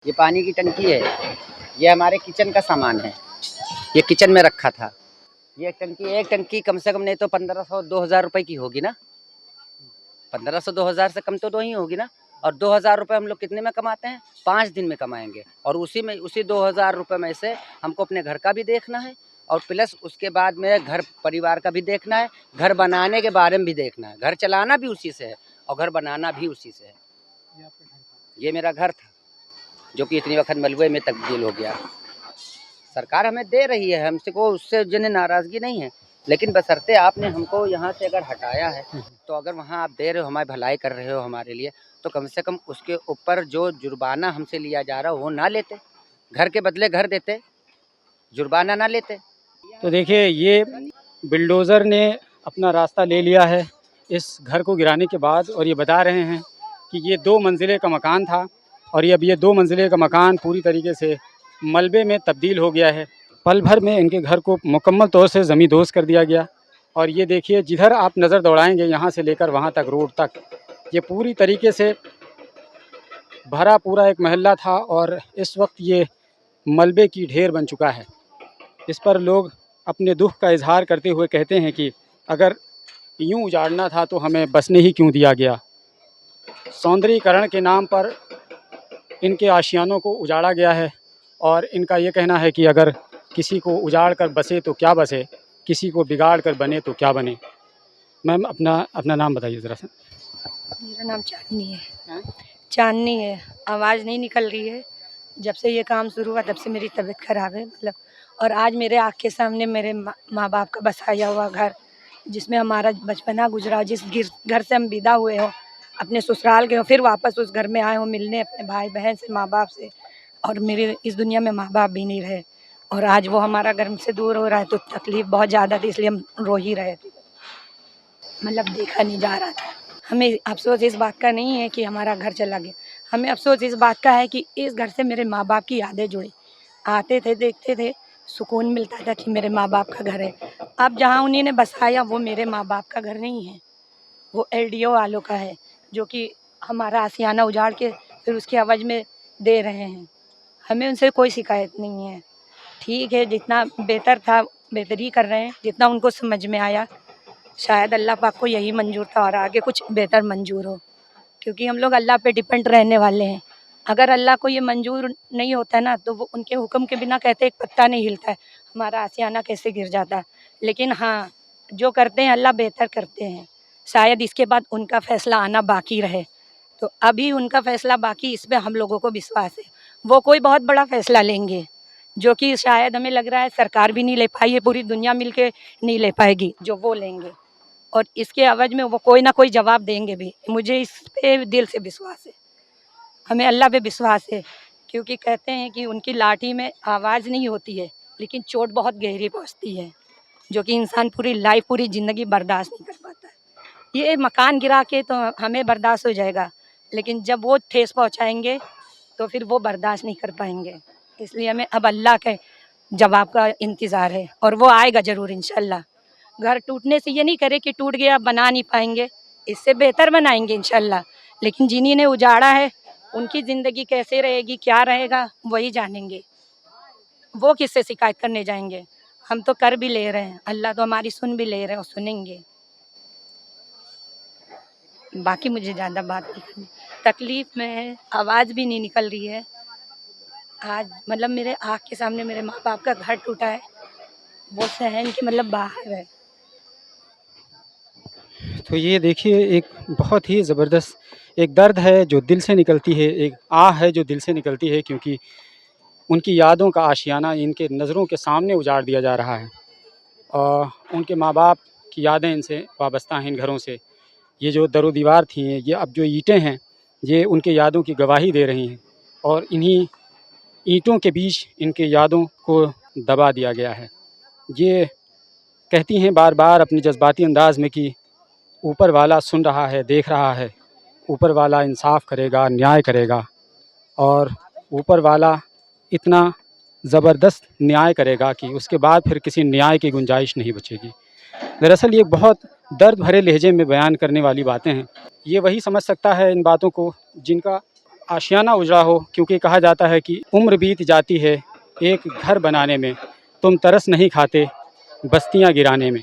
ये पानी की टंकी है। ये हमारे किचन का सामान है। ये किचन में रखा था। ये एक टंकी कम से कम नहीं तो 1500-2000 रुपए की होगी ना। 1500-2000 से कम तो नहीं होगी ना। और 2000 रुपये हम लोग कितने में कमाते हैं? 5 दिन में कमाएंगे। और उसी 2000 रुपये में से हमको अपने घर का भी देखना है और प्लस उसके बाद में घर परिवार का भी देखना है। घर बनाने के बारे में भी देखना है। घर चलाना भी उसी से है और घर बनाना भी उसी से है। ये मेरा घर था जो कि इतनी वक्त मलबे में तब्दील हो गया। सरकार हमें दे रही है, हमसे को उससे जिन्हें नाराज़गी नहीं है, लेकिन बशर्ते आपने हमको यहाँ से अगर हटाया है तो अगर वहाँ आप दे रहे हो, हमारी भलाई कर रहे हो हमारे लिए, तो कम से कम उसके ऊपर जो जुर्माना हमसे लिया जा रहा है वो ना लेते। घर के बदले घर देते, जुर्माना ना लेते। तो देखिए ये बिल्डोज़र ने अपना रास्ता ले लिया है इस घर को गिराने के बाद, और ये बता रहे हैं कि ये 2 मंजिले का मकान था और ये 2 मंजिले का मकान पूरी तरीके से मलबे में तब्दील हो गया है। पल भर में इनके घर को मुकम्मल तौर से ज़मींदोज़ कर दिया गया। और ये देखिए जिधर आप नज़र दौड़ाएंगे यहाँ से लेकर वहाँ तक रोड तक, ये पूरी तरीके से भरा पूरा एक मोहल्ला था और इस वक्त ये मलबे की ढेर बन चुका है। इस पर लोग अपने दुख का इजहार करते हुए कहते हैं कि अगर यूं उजाड़ना था तो हमें बसने ही क्यों दिया गया। सौंदर्यीकरण के नाम पर इनके आशियानों को उजाड़ा गया है और इनका ये कहना है कि अगर किसी को उजाड़ कर बसे तो क्या बसे, किसी को बिगाड़ कर बने तो क्या बने। मैम अपना नाम बताइए ज़रा सा। मेरा नाम चांदनी है। चांदनी है। आवाज़ नहीं निकल रही है। जब से ये काम शुरू हुआ तब से मेरी तबीयत ख़राब है मतलब। और आज मेरे आँख के सामने मेरे माँ बाप का बसाया हुआ घर, जिसमें हमारा बचपना गुजरा, जिस घर से हम विदा हुए हों, अपने ससुराल गए हों, फिर वापस उस घर में आए हों मिलने अपने भाई बहन से, माँ बाप से, और मेरे इस दुनिया में माँ बाप भी नहीं रहे और आज वो हमारा घर से दूर हो रहा है तो तकलीफ़ बहुत ज़्यादा थी, इसलिए हम रो ही रहे थे। मतलब देखा नहीं जा रहा था। हमें अफ़सोस इस बात का नहीं है कि हमारा घर चला गया, हमें अफ़सोस इस बात का है कि इस घर से मेरे माँ बाप की यादें जुड़ी। आते थे, देखते थे, सुकून मिलता था कि मेरे माँ बाप का घर है। अब जहाँ उन्हीं ने बसाया वो मेरे माँ बाप का घर नहीं है, वो एलडीओ वालों का है, जो कि हमारा आशियाना उजाड़ के फिर उसके एवज़ में दे रहे हैं। हमें उनसे कोई शिकायत नहीं है। ठीक है, जितना बेहतर था बेहतरी कर रहे हैं, जितना उनको समझ में आया। शायद अल्लाह पाक को यही मंजूर था और आगे कुछ बेहतर मंजूर हो, क्योंकि हम लोग अल्लाह पे डिपेंड रहने वाले हैं। अगर अल्लाह को ये मंजूर नहीं होता ना तो वो उनके हुक्म के बिना कहते एक पत्ता नहीं हिलता है, हमारा आशियाना कैसे गिर जाता। लेकिन हाँ, जो करते हैं अल्लाह बेहतर करते हैं। शायद इसके बाद उनका फ़ैसला आना बाकी रहे, तो अभी उनका फ़ैसला बाकी, इस पे हम लोगों को विश्वास है। वो कोई बहुत बड़ा फ़ैसला लेंगे, जो कि शायद हमें लग रहा है सरकार भी नहीं ले पाई है, पूरी दुनिया मिल के नहीं ले पाएगी, जो वो लेंगे। और इसके एवज़ में वो कोई ना कोई जवाब देंगे भी। मुझे इस पे दिल से विश्वास है, हमें अल्लाह पे विश्वास है, क्योंकि कहते हैं कि उनकी लाठी में आवाज़ नहीं होती है लेकिन चोट बहुत गहरी पहुँचती है, जो कि इंसान पूरी लाइफ पूरी ज़िंदगी बर्दाश्त नहीं कर पाता है। ये मकान गिरा के तो हमें बर्दाश्त हो जाएगा, लेकिन जब वो ठेस पहुँचाएँगे तो फिर वो बर्दाश्त नहीं कर पाएँगे। इसलिए हमें अब अल्लाह के जवाब का इंतज़ार है और वो आएगा ज़रूर इंशाअल्लाह। घर टूटने से ये नहीं करे कि टूट गया बना नहीं पाएंगे, इससे बेहतर बनाएंगे इंशाअल्लाह। लेकिन जिन्हीं ने उजाड़ा है उनकी ज़िंदगी कैसे रहेगी, क्या रहेगा, वही जानेंगे। वो किससे शिकायत करने जाएंगे। हम तो कर भी ले रहे हैं, अल्लाह तो हमारी सुन भी ले रहे हैं और सुनेंगे। बाकी मुझे ज़्यादा बात नहीं करनी। तकलीफ़ में है, आवाज़ भी नहीं निकल रही है। आज मतलब मेरे आँख के सामने मेरे माँ बाप का घर टूटा है, वो सहन के मतलब बाहर है। तो ये देखिए एक बहुत ही ज़बरदस्त एक दर्द है जो दिल से निकलती है, एक आह है जो दिल से निकलती है, क्योंकि उनकी यादों का आशियाना इनके नज़रों के सामने उजाड़ दिया जा रहा है। और उनके माँ बाप की यादें इनसे वाबस्ता हैं इन घरों से। ये जो दरो दीवार थी, ये अब जो ईंटें हैं, ये उनके यादों की गवाही दे रही हैं और इन्हीं ईंटों के बीच इनके यादों को दबा दिया गया है। ये कहती हैं बार बार अपने जज्बाती अंदाज़ में कि ऊपर वाला सुन रहा है, देख रहा है, ऊपर वाला इंसाफ़ करेगा, न्याय करेगा और ऊपर वाला इतना ज़बरदस्त न्याय करेगा कि उसके बाद फिर किसी न्याय की गुंजाइश नहीं बचेगी। दरअसल ये बहुत दर्द भरे लहजे में बयान करने वाली बातें हैं। ये वही समझ सकता है इन बातों को जिनका आशियाना उजड़ा हो, क्योंकि कहा जाता है कि उम्र बीत जाती है एक घर बनाने में, तुम तरस नहीं खाते बस्तियां गिराने में।